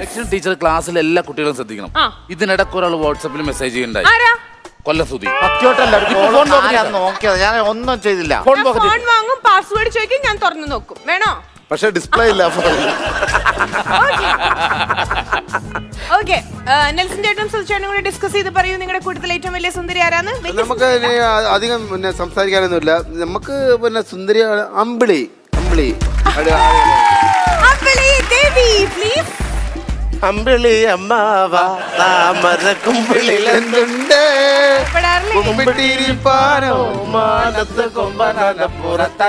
Lakshmi teacher ക്ലാസ്സിലെ എല്ലാ കുട്ടികളും ശ്രദ്ധിക്കണം. ഇതിനിടക്ക് ഒരാൾ വാട്സാപ്പിൽ മെസ്സേജ് ചെയ്യണ്ടായി. ആരാ? കൊല്ലസുതി. സത്യോട്ടല്ല ഇപ്പൊ phone നോക്കി ഞാൻ നോക്കിയത്, ഞാൻ ഒന്നും ചെയ്തില്ല. Phone pocket. ഫോൺ വാങ്ങും, പാസ്വേഡ് ചോദിക്കും, ഞാൻ തുറന്നു നോക്കും. വേണോ? പക്ഷെ ഡിസ്പ്ലേ ഇല്ല ഫോണിൽ. ഓക്കെ, നെൽസൺ ചേട്ടനും സുൽച്ചേട്ടനും കൂടെ ഡിസ്കസ് ചെയ്ത് പറയൂ നിങ്ങളുടെ കൂട്ടത്തിൽ ഏറ്റവും വലിയ സുന്ദരി ആരാന്ന്. നമുക്ക് ഇനി അധികം പിന്നെ സംസാരിക്കാനൊന്നുമില്ല. നമുക്ക് പിന്നെ സുന്ദരി അമ്പിളി അമ്പിളി അമ്പിളി ദേവി, പ്ലീസ്. അമ്പിളി അമ്മാവ താമര കുമ്പിളിലെന്തുണ്ട് കുമ്പിട്ടിരിപ്പാനോ മാനത്ത് കൊമ്പനപ്പുറത്ത്.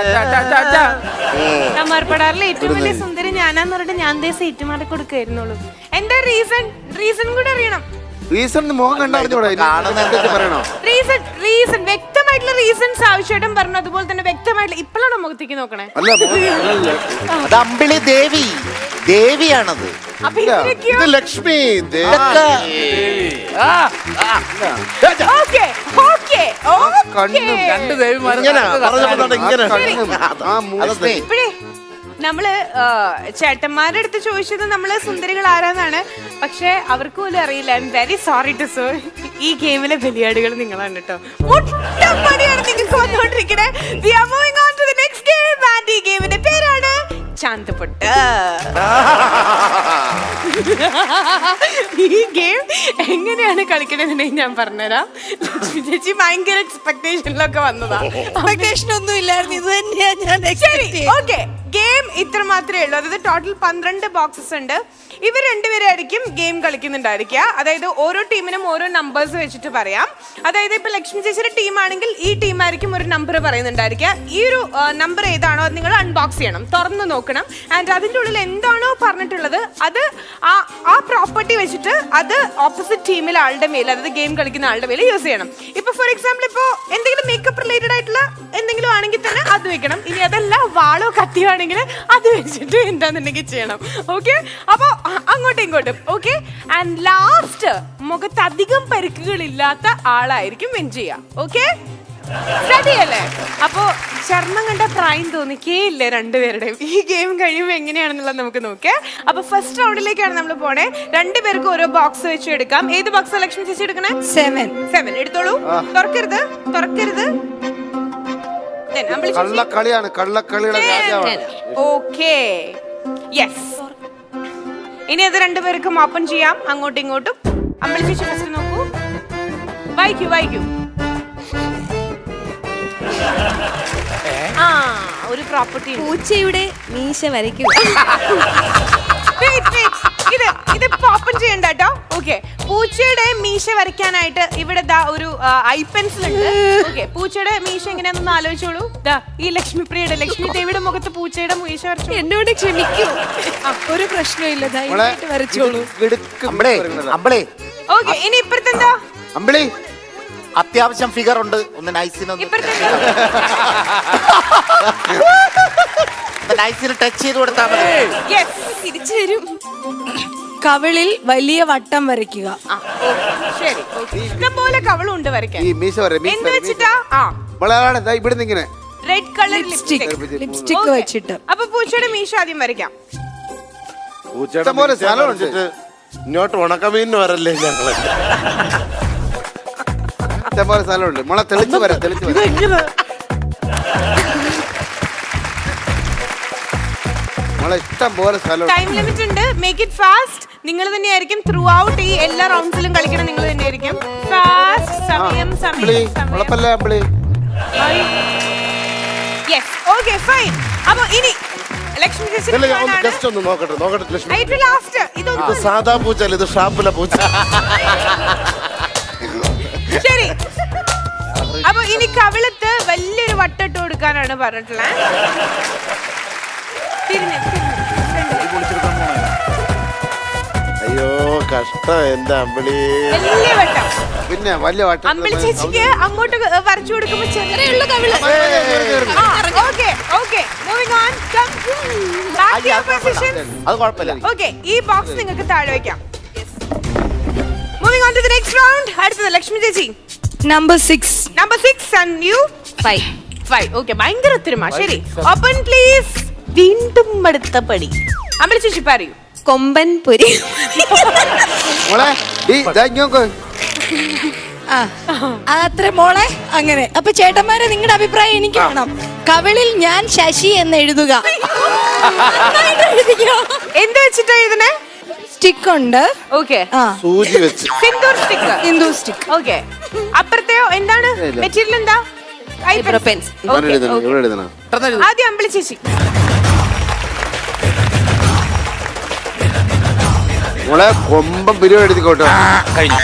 നമ്മർപ്പെടാറില്ല ഏറ്റവും വലിയ സുന്ദരി ഞാനാന്ന് പറഞ്ഞിട്ട് ഞാൻ ദേ സീറ്റ് മാറി കൊടുക്കായിരുന്നുള്ളൂ. എന്റെ റീസൺ കൂടെ അറിയണം. റീസൺ മുഖം കണ്ടറിഞ്ഞൂടെ പറയണോ? റീസൺ വ്യക്തമായിട്ടുള്ള റീസൺസ് ആവശ്യമായിട്ടും പറഞ്ഞു. അതുപോലെ തന്നെ വ്യക്തമായിട്ടുള്ള ഇപ്പോഴാണോ മുഖത്തേക്ക് നോക്കണേ? അല്ല അത് അമ്പിളി ദേവി, ദേവിയാണത്. അപ്പൊ ഇതിനൊക്കെയോ? ഇത് ലക്ഷ്മി ഓക്കേ, ഓക്കേ, കണ്ണും ഓക്കേ. രണ്ട് ദേവിമാരും ഇങ്ങനെ പറഞ്ഞപ്പോഴാണ് ഇങ്ങനെ. ആ മൂന്ന് ഇപ്പഴേ നമ്മള് ചേട്ടന്മാരുടെ അടുത്ത് ചോദിച്ചത് നമ്മള് സുന്ദരികൾ ആരാന്നാണ്. പക്ഷെ അവർക്ക് പോലും അറിയില്ല. I am very sorry to say, ഈ ഗെയിമിലെ ബലിയാടുകൾ നിങ്ങളാണ് കേട്ടോ. മുട്ടപ്പടിയാണ് നിങ്ങൾക്ക് വന്നുകൊണ്ടിരിക്കണേ. We are moving on to the next game, and ഈ ഗെയിമിന്റെ പേരാണ് ചാന്തപ്പൊട്ട്. ഈ ഗെയിം എങ്ങനെയാണ് കളിക്കണമെന്നുണ്ടെങ്കിൽ ഞാൻ പറഞ്ഞുതരാം. ലക്ഷ്മി ചേച്ചി ഭയങ്കര എക്സ്പെക്ടേഷനിലൊക്കെ വന്നതാ. എക്സ്പെക്ടേഷൻ ഒന്നും ഇല്ലായിരുന്നു, ഇത് തന്നെയാ ഞാൻ ശരി, ഓക്കെ. ഗെയിം ഇത്ര മാത്രമേ ഉള്ളൂ. അതായത് ടോട്ടൽ 12 ബോക്സസ് ഉണ്ട്. ഇവർ രണ്ടുപേരായിരിക്കും ഗെയിം കളിക്കുന്നുണ്ടായിരിക്കുക. അതായത് ഓരോ ടീമിനും ഓരോ നമ്പേഴ്സ് വെച്ചിട്ട് പറയാം. അതായത് ഇപ്പൊ ലക്ഷ്മി ചേച്ചിയുടെ ടീമാണെങ്കിൽ ഈ ടീമായിരിക്കും ഒരു നമ്പർ പറയുന്നുണ്ടായിരിക്കുക. ഈ ഒരു നമ്പർ ഏതാണോ അത് നിങ്ങൾ അൺബോക്സ് ചെയ്യണം, തുറന്നു നോക്കണം. ആൻഡ് അതിൻ്റെ ഉള്ളിൽ എന്താണോ പറഞ്ഞിട്ടുള്ളത് അത് ആ പ്രോപ്പർട്ടി വെച്ചിട്ട് അത് ഓപ്പോസിറ്റ് ടീമിലെ ആളുടെ മേൽ, അതായത് ഗെയിം കളിക്കുന്ന ആളുടെ മേൽ യൂസ് ചെയ്യണം. ഇപ്പൊ ഫോർ എക്സാമ്പിൾ ഇപ്പോൾ എന്തെങ്കിലും മേക്കപ്പ് റിലേറ്റഡ് ആയിട്ടുള്ള എന്തെങ്കിലും ആണെങ്കിൽ തന്നെ അത് വെക്കണം. ഇനി അതല്ല വാളോ കത്തിയോ ആണെങ്കിൽ അത് വെച്ചിട്ട് എന്താന്നുണ്ടെങ്കിൽ ചെയ്യണം. ഓക്കെ, അപ്പൊ അങ്ങോട്ടും ഇങ്ങോട്ടും. ഓക്കെ, ആൻഡ് ലാസ്റ്റ് മുഖത്ത് അധികം പരിക്കുകളില്ലാത്ത ആളായിരിക്കും വിൻ ചെയ്യുക. ഓക്കെ, റെഡിയല്ലേ? അപ്പോ ചർമ്മം കണ്ട പ്രായം തോന്നിക്കേയില്ല രണ്ടുപേരുടെയും. ഈ ഗെയിം കഴിയുമ്പോൾ എങ്ങനെയാണെന്നുള്ളത് നമുക്ക് നോക്കാം. അപ്പൊ ഫസ്റ്റ് റൗണ്ടിലേക്കാണ് നമ്മൾ പോണേ. രണ്ടുപേർക്ക് ഓരോ ബോക്സ് വെച്ച് എടുക്കാം. ഏത് ബോക്സാണ് ലക്ഷ്മി ചേച്ചി എടുക്കണേ? 7 എടുത്തോളൂ. തുറക്കരുത്. കള്ളക്കളിയാണ്, കള്ളക്കളിയുടെ രാജാവാണ്. Okay, yes. ഇനി അത് രണ്ടുപേർക്കും ഓപ്പൺ ചെയ്യാം, അങ്ങോട്ടും ഇങ്ങോട്ടും. അമ്പിളി ചേച്ചി ഫസ്റ്റ് നോക്കൂ. വായിക്കൂ. ആ, ഒരു പ്രോപ്പർട്ടി. പൂച്ചയുടെ മീശ വരയ്ക്കുക. ഇത് ഓപ്പൺ ചെയ്യണ്ട കേട്ടോ. ഓക്കെ, പൂച്ചയുടെ മീശ വരയ്ക്കാനായിട്ട് ഇവിടെ ദാ ഒരു ഐ പെൻസിൽ ഉണ്ട്. ഓക്കെ, പൂച്ചയുടെ മീശ എങ്ങനെയാണെന്ന് ആലോചിച്ചോളൂ. ദാ ഈ ലക്ഷ്മി ദേവിയുടെ മുഖത്ത് പൂച്ചയുടെ മീശ വരച്ചു. എന്നോട് ക്ഷമിക്കൂ, ഒരു പ്രശ്നമില്ല, ധൈര്യമായിട്ട് വരച്ചോളൂ. അമ്പിളി ഓക്കെ, ഇനി ഇപ്പുറത്തെന്താ? അമ്പിളി അത്യാവശ്യം ഫിഗർ ഉണ്ട്, ഒന്ന് നൈസിന് നൈസിന് ടച്ച് ചെയ്ത് കൊടുത്താൽ മതി. തിരിച്ചു വരും. കവിളിൽ വലിയ വട്ടം വരയ്ക്കുക. ശരി, ഇഷ്ടംപോലെ കവളുണ്ട് വരയ്ക്കാൻ. ഈ മീശ എന്ത് വെച്ചിട്ടാ? ഇവിടുന്ന് ഇങ്ങനെ റെഡ് കളർ ലിപ്സ്റ്റിക് വെച്ചിട്ട്. അപ്പൊ പൂച്ചയുടെ മീശ ആദ്യം വരയ്ക്കാം. പൂച്ചയുടെ പോലെ സ്ഥലമുണ്ട്. ഇങ്ങോട്ട് ഉണക്കമീനിന് വരല്ലേ ഞങ്ങള്? ഇഷ്ടംപോലെ സ്ഥലമുണ്ട്. മുള തെളിച്ച് വരാം. നമ്മളെ ഇഷ്ടം പോലെ സ്ഥലം. ടൈം ലിമിറ്റ് ഉണ്ട്. Make it fast. നിങ്ങൾ തന്നെയായിരിക്കും ത്രൂ ഔട്ട് ഈ എല്ലാ റൗണ്ട്സിലും കളിക്കണം. നിങ്ങൾ തന്നെയായിരിക്കും ഫാസ്റ്റ്. സമയം. Yes, okay, fine. അപ്പൊ ഇനി ലക്ഷ്മി ജസ്റ്റ് ഒന്ന് നോക്കട്ടെ ലക്ഷ്മി. ലാസ്റ്റ്. ഇത് സാധാ പൂച്ച അല്ല, ഇത് ഷാപ്പിലെ പൂച്ച. ശരി, അപ്പൊ ഇനി കവിളത്ത് വലിയൊരു വട്ടിട്ട് കൊടുക്കാനാണ് പറഞ്ഞിട്ടുള്ളത്. അയ്യോ കഷ്ടം എന്റെ അമ്പിളി. വലിയ വട്ടം. പിന്നെ വലിയ വട്ടം. അമ്പിളി ചേച്ചിക്ക് അങ്ങോട്ട് വരച്ചു കൊടുക്കുമ്പോ ചെറിയുള്ള കവിള്. Moving on. Back to your position. അത് കുഴപ്പമില്ല. ഓക്കെ, ഈ ബോക്സ് നിങ്ങൾക്ക് താഴെ വെക്കാം. Moving on to the next round. അടുത്തത് ലക്ഷ്മി ചേച്ചി. Number 6 and you 5. ഓക്കെ, ഭയങ്കര ഒത്തൊരുമ. ശരി, 5, 7. Open please. വീണ്ടും അടുത്ത പടി. അമ്പിളി ചേച്ചി പറയൂ. കൊമ്പൻ പൊരി. അത്ര മോളെ അങ്ങനെ. അപ്പൊ ചേട്ടന്മാരെ നിങ്ങളുടെ അഭിപ്രായം എനിക്ക് വേണം. കവിളിൽ ഞാൻ ശശി എന്ന് എഴുതുക. എന്ത് വെച്ചിട്ടാ എഴുതണേ? സ്റ്റിക്ക് ഉണ്ട്. ഓക്കെ, സൂചി വെച്ച് sindoor stick. Sindoor stick. Okay, അപ്പുറത്തെയോ എന്താണ് മെറ്റീരിയൽ? എന്താ? പെൻസ്. ഇവിടെ എഴുതണം. ആദ്യം അമ്പിളി ചേച്ചി. മോളെ കൊമ്പം പിരിവ് എഴുതിക്കോട്ടോ. കഴിഞ്ഞു.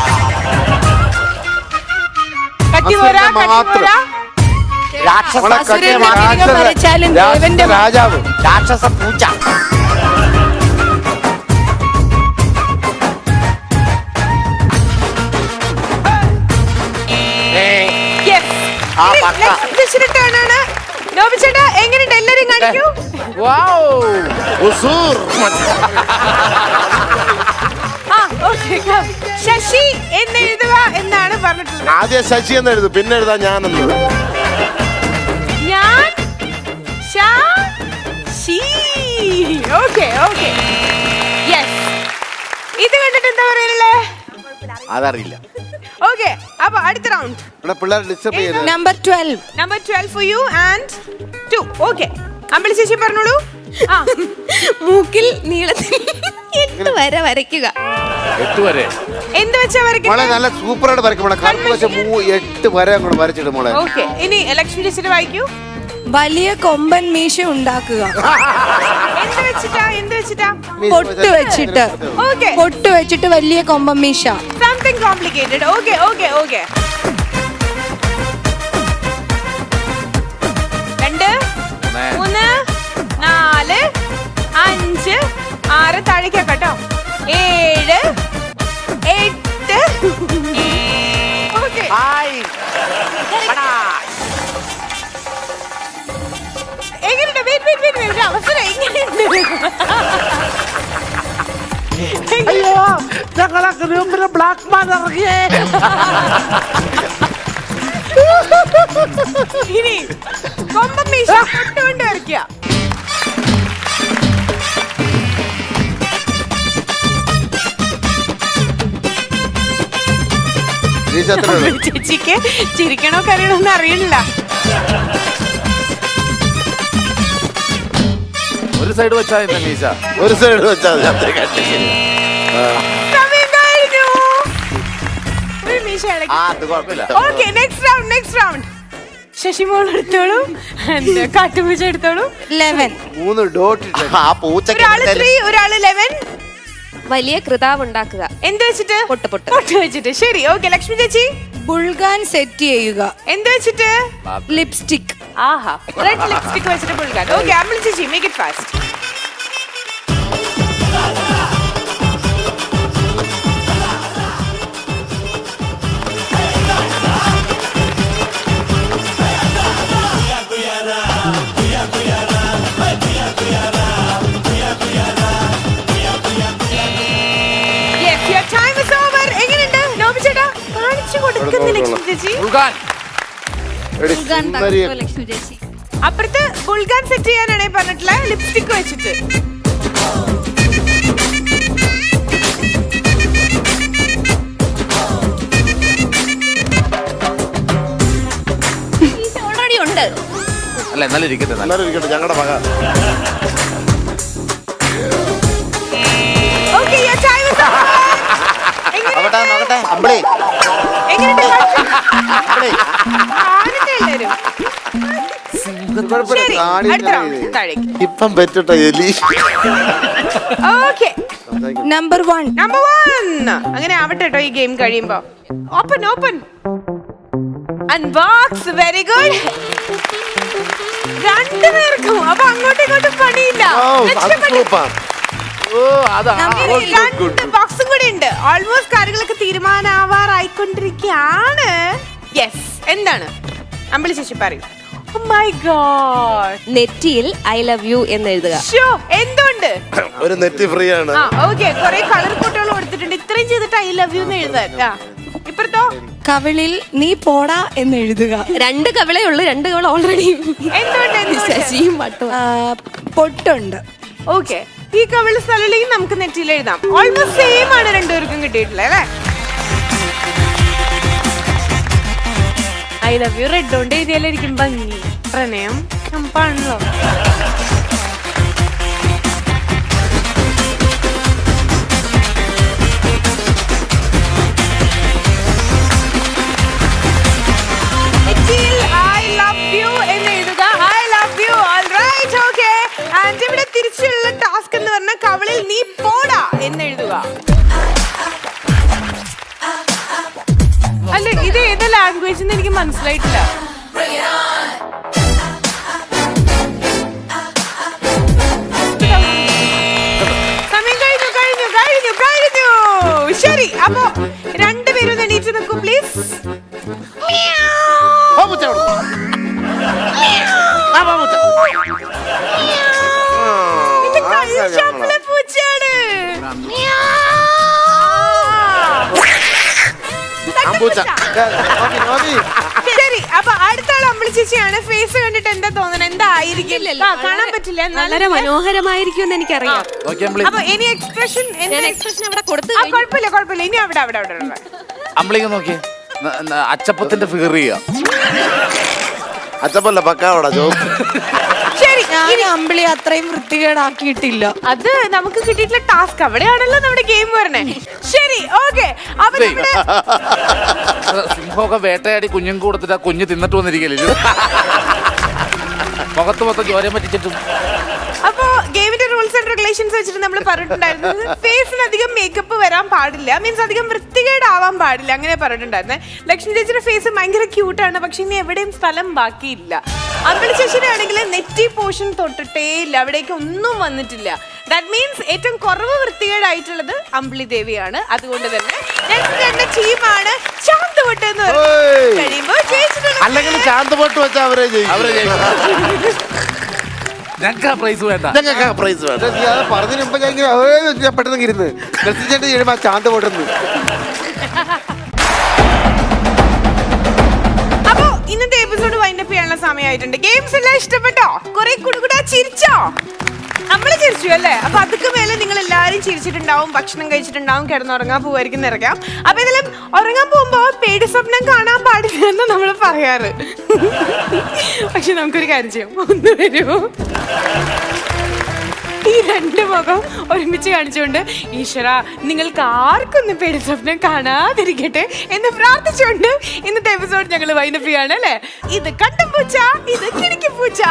കട്ടി പോരാ, കട്ടി മാത്രം. പോരാ. രാക്ഷസ മോളെ അസുരനെ കട്ടി- അധികം വരച്ചാലും ദേവന്റെ രാജാവ് രാക്ഷസ പൂച്ച. Yes. ആ, ഇനി പക്ക. next ചേച്ചിയുടെ turn ആണ്. നോബി ചേട്ടാ എങ്ങനെയുണ്ട്? എല്ലാരും കാണിക്കൂ. ഉസൂർ. Okay, come. ശശി എന്ന് എഴുതുക എന്നാണ് പറഞ്ഞിട്ടുള്ളത്. ആദ്യം ശശി എന്ന് എഴുതും, പിന്നെ എഴുതാ ഞാനെന്ന്. ഞാൻ ശശി. Okay, okay. Yes. ഇത് കണ്ടിട്ട് എന്താ പറയാനുള്ളേ? അതറിയില്ല. Okay, അപ്പൊ അടുത്ത റൗണ്ട്. ഇവിടെ പിള്ളേർ ഡിസ്റ്റർബ് ചെയ്യരുത്. Number 12. Number 12 for you and 2. Okay. അമ്പിളി ചേച്ചി പറഞ്ഞോളൂ. മൂക്കിൽ നീളത്തിൽ 8 വര വരയ്ക്കുക. 8 വരെ. എന്ത് വെച്ചാ മോളെ വരയ്ക്കുന്നത്? നല്ല സൂപ്പറായിട്ട് വരയ്ക്കും മോളെ. കറുപ്പ് വെച്ച 8 വരെ അങ്ങോട്ട് വരച്ചിട്ട് മോളെ. ഓക്കെ, ഇനി ലക്ഷ്മി ചേച്ചിയുടെ വായിക്കൂ. വലിയ കൊമ്പൻ മീശ ഉണ്ടാക്കുക. എന്ത് വെച്ചിട്ടാ? എന്ത് വെച്ചിട്ടാ? പൊട്ട് വെച്ചിട്ട്. ഓക്കെ, പൊട്ട് വെച്ചിട്ട് വലിയ കൊമ്പൻ മീശ. Something complicated. Okay, okay, okay. 2 3 4 5 6 താഴേക്കാ കേട്ടോ. 7 8. Okay, hi. പടാ. എങ്ങനെയുണ്ട്? വെയിറ്റ് വെയിറ്റ് വെയിറ്റ് ഒരു അവസരം എങ്ങനെയുണ്ട്? അയ്യോ, ഞങ്ങളെ ഗ്രൂപ്പില് ബ്ലാക്ക് മാൻ ഇറങ്ങിയേ. ഇനി കൊമ്പൻ മീശ പൊട്ടുകൊണ്ട് വരയ്ക്കുക. ചേച്ചിക്ക് ചിരിക്കണോ കരയണോന്ന് അറിയണില്ല. ഒരു സൈഡ് വെച്ചാ എന്റെ മീശ. ഒരു സൈഡ് വെച്ചാൽ മതി, അത്രയും കട്ടിക്ക്. സമയം കഴിഞ്ഞു. ഒരു മീശ ഇളക്കി. ആ, അത് കുഴപ്പമില്ല. Okay, next round, next round. Shashimol എടുത്തോളൂ, കാട്ടുപൂച്ച എടുത്തോളൂ. 11. 3 ഡോട്ട് ആ പൂച്ചക്ക് ഒരാള് എന്തായാലും 3, ഒരാള് 11. വലിയ കൃതാവ് ഉണ്ടാക്കുക. എന്ത് വെച്ചിട്ട്? പൊട്ട് പൊട്ട്. പൊട്ട് വെച്ചിട്ട്. ശരി, ഓക്കെ. ലക്ഷ്മി ചേച്ചി ബുൾഗാൻ സെറ്റ് ചെയ്യുക. എന്ത് വെച്ചിട്ട്? ലിപ്സ്റ്റിക്. ആഹാ, റെഡ് ലിപ്സ്റ്റിക് വെച്ചിട്ട് പുള്ളിക്കാൻ. ഓക്കെ, അമ്പിളി ചേച്ചി make it fast. Yes, your time is over. എങ്ങനെയുണ്ട്? നോബി ചേട്ടാ കാണിച്ചു കൊടുക്കുന്നു ലക്ഷ്മി ചേച്ചി. ഉൾഗാൻ. അപ്പുറത്ത് ബുൾഗാൻ സെറ്റ് ചെയ്യാനാണ് പറഞ്ഞിട്ടുള്ള ലിപ്സ്റ്റിക് വെച്ചിട്ട്. ഓൾറെഡി ഉണ്ട്. അല്ല എന്നാലും ഇരിക്കട്ടെ. നല്ല എല്ലാവരും ഇരിക്കട്ടെ, ഞങ്ങളുടെ വക. Okay, your time is over. നോക്കട്ടെ നോക്കട്ടെ. അമ്പിളി എങ്ങനെയുണ്ട്? അമ്പിളി. കാണുന്നില്ല എല്ലാവരും. ശരി, അടുത്ത റൗണ്ട് താഴേക്ക്. ഇപ്പം പറ്റട്ടെ എലി. Okay, number 1. നമ്പർ 1. അങ്ങനെ ആവട്ടെ കേട്ടോ ഈ ഗെയിം കഴിയുമ്പോ. Open open unbox. Very good. രണ്ടുപേർക്കും അപ്പൊ അങ്ങോട്ടും ഇങ്ങോട്ടും പണിയില്ല. രക്ഷപ്പെട്ടു. സൂപ്പർ. ഓ അതാ. രണ്ട് ബോക്സും കൂടി ഉണ്ട്. ഓൾമോസ്റ്റ് കാര്യങ്ങളൊക്കെ തീരുമാനാവാറായിക്കൊണ്ടിരിക്കുകയാണ്. യെസ്, എന്താണ് അമ്പിളി ചേച്ചി പറയൂ. Oh my God. നെറ്റിയിൽ ഐ ലവ് യു എന്ന് എഴുതുക. ഷോ, എന്തുകൊണ്ട്? ഒരു നെറ്റ് ഫ്രീ ആണ്. ആ, ഓക്കെ. കുറെ കളർ ഫോട്ടോകൾ കൊടുത്തിട്ടുണ്ട്. ഇത്രയും ചെയ്തിട്ട് ഐ ലവ് യു എന്ന് എഴുതാൻ. ഇപ്പുറത്തോ? കവിളിൽ നീ പോടാ എന്ന് എഴുതുക. 2 കവിളേ ഉള്ളു. 2 കവിള ഓൾറെഡി. എന്തുകൊണ്ട്? ശശിയും മട്ടും. പൊട്ടുണ്ട്. ഓക്കെ, ഈ കവിള് സ്ഥലയിലേക്ക് നമുക്ക് നെറ്റിയിൽ എഴുതാം. ഓൾമോസ്റ്റ് സെയിം ആണ് രണ്ടുപേർക്കും കിട്ടിയിട്ടുള്ളത് അല്ലേ? ഐ ലവ് യു റെഡ് കൊണ്ട് എഴുതിയാലായിരിക്കും ഭംഗി. പ്രണയം ചുമ്പാണല്ലോ. ഇവിടെ തിരിച്ചുള്ള ടാസ്ക് എന്ന് പറഞ്ഞാൽ കവളിൽ നീ പോടാ എന്ന് എഴുതുക. അല്ല ഇത് ഏതാ ലാംഗ്വേജ് എന്ന് എനിക്ക് മനസ്സിലായിട്ടില്ല. സമയം കഴിഞ്ഞു കഴിഞ്ഞു കഴിഞ്ഞു കഴിഞ്ഞു. ശരി, അപ്പൊ രണ്ടുപേരും എണീറ്റ് നിൽക്കൂ പ്ലീസ്. പൂച്ചയാണ്. ശരി, അപ്പൊ അടുത്ത ആൾ അമ്പിളി ചേച്ചിയാണ്. ഫേസ് കണ്ടിട്ട് എന്താ തോന്നുന്നത്? എന്തായിരിക്കും? കാണാൻ പറ്റില്ല, വളരെ മനോഹരമായിരിക്കും എന്ന് എനിക്കറിയാം. അപ്പൊ ഇനി എക്സ്പ്രഷൻ അവിടെ കൊടുത്തു. കുഴപ്പമില്ല കുഴപ്പമില്ല. ഇനി അവിടെ അവിടെ അവിടെ ഉള്ള അമ്പിളിക്ക് നോക്കി അച്ചപ്പത്തിന്റെ ഫിഗർ ചെയ്യാം. അച്ചപ്പല്ല പക്കാവടാ ജോബ്. ശരി, ഞാൻ അമ്പിളി അത്രയും വൃത്തികേടാക്കിയിട്ടില്ല. അത് നമുക്ക് കിട്ടിയിട്ടുള്ള ടാസ്ക്. അവിടെയാണല്ലോ നമ്മുടെ ഗെയിം വരണേ. ശരി, ഓക്കെ. അപ്പൊ നമ്മുടെ സിംഹമൊക്കെ വേട്ടയാടി കുഞ്ഞും കൊടുത്തിട്ട് ആ കുഞ്ഞ് തിന്നിട്ട് വന്നിരിക്കല്ലേ മുഖത്ത് മൊത്തം ചോരം പറ്റിച്ചിട്ടും. അപ്പൊ ഗെയിമിന്റെ റൂൾസ് ആൻഡ് റെഗുലേഷൻസ് വെച്ചിട്ട് നമ്മൾ പറഞ്ഞിട്ടുണ്ടായിരുന്നു ഫേസിന് അധികം മേക്കപ്പ് വരാൻ പാടില്ല, മീൻസ് അധികം വൃത്തികേടാവാൻ പാടില്ല, അങ്ങനെ പറഞ്ഞിട്ടുണ്ടായിരുന്നേ. ലക്ഷ്മി ചേച്ചിയുടെ ഫേസ് ഭയങ്കര ക്യൂട്ടാണ്, പക്ഷെ ഇനി എവിടെയും സ്ഥലം ബാക്കിയില്ല. അമ്പിളി ചേച്ചിയുടെ ആണെങ്കിൽ നെറ്റി പോർഷൻ തൊട്ടിട്ടേ ഇല്ല, അവിടേക്ക് ഒന്നും വന്നിട്ടില്ല. ദാറ്റ് മീൻസ് ഏറ്റവും കുറവ് വൃത്തികേടായിട്ടുള്ളത് അമ്പിളി ദേവിയാണ്. അതുകൊണ്ട് തന്നെ നെക്സ്റ്റ് ടീമാണ് ശാന്തവട്ട് എന്ന് പറയുന്നത്. കഴിയുമ്പോൾ അല്ലെങ്കിൽ ശാന്തപോട്ട് വെച്ചാൽ അവരെ ഞങ്ങൾക്ക് ആ പ്രൈസ് വേണ്ട. ഞങ്ങൾക്ക് പ്രൈസ് വേണ്ട. നീ അത് പറഞ്ഞതിന് മുമ്പ് ഞാൻ ഇങ്ങനെ പെട്ടെന്ന് ഇരുന്ന് ചേട്ടൻ ചെയ്യുമ്പോ ആ ചാന്ത പോട്ടെന്ന്. അപ്പൊ ഇന്നത്തെ എപ്പിസോഡ് വൈൻഡപ്പ് ചെയ്യാനുള്ള സമയമായിട്ടുണ്ട്. ഗെയിംസ് എല്ലാം ഇഷ്ടപ്പെട്ടോ? കുറെ കുടുകുടാ ചിരിച്ചോ? നമ്മള് ചിരിച്ചു അല്ലേ? അപ്പൊ അതൊക്കെ മേലെ നിങ്ങൾ എല്ലാരും ചിരിച്ചിട്ടുണ്ടാവും, ഭക്ഷണം കഴിച്ചിട്ടുണ്ടാവും, കിടന്നുറങ്ങാൻ പോവായിരിക്കും നിറയ്ക്കാം. അപ്പൊ ഇതിലും ഉറങ്ങാൻ പോകുമ്പോ പേടി സ്വപ്നം കാണാൻ പാടില്ല എന്ന് നമ്മൾ പറയാറ്. പക്ഷെ നമുക്കൊരു കാര്യം ചെയ്യാം, ഒന്ന് വരൂ. ഈ രണ്ട് മുഖം ഒരുമിച്ച് കാണിച്ചുകൊണ്ട് ഈശ്വര നിങ്ങൾക്ക് ആർക്കൊന്നും പേടി സ്വപ്നം കാണാതിരിക്കട്ടെ എന്ന് പ്രാർത്ഥിച്ചുകൊണ്ട് ഇന്നത്തെ എപ്പിസോഡ് ഞങ്ങൾ വൈൻഡപ്പ് ചെയ്യാണ് അല്ലേ. ഇത് കണ്ടും പൂച്ച, ഇത് കിണിക്കും പൂച്ച.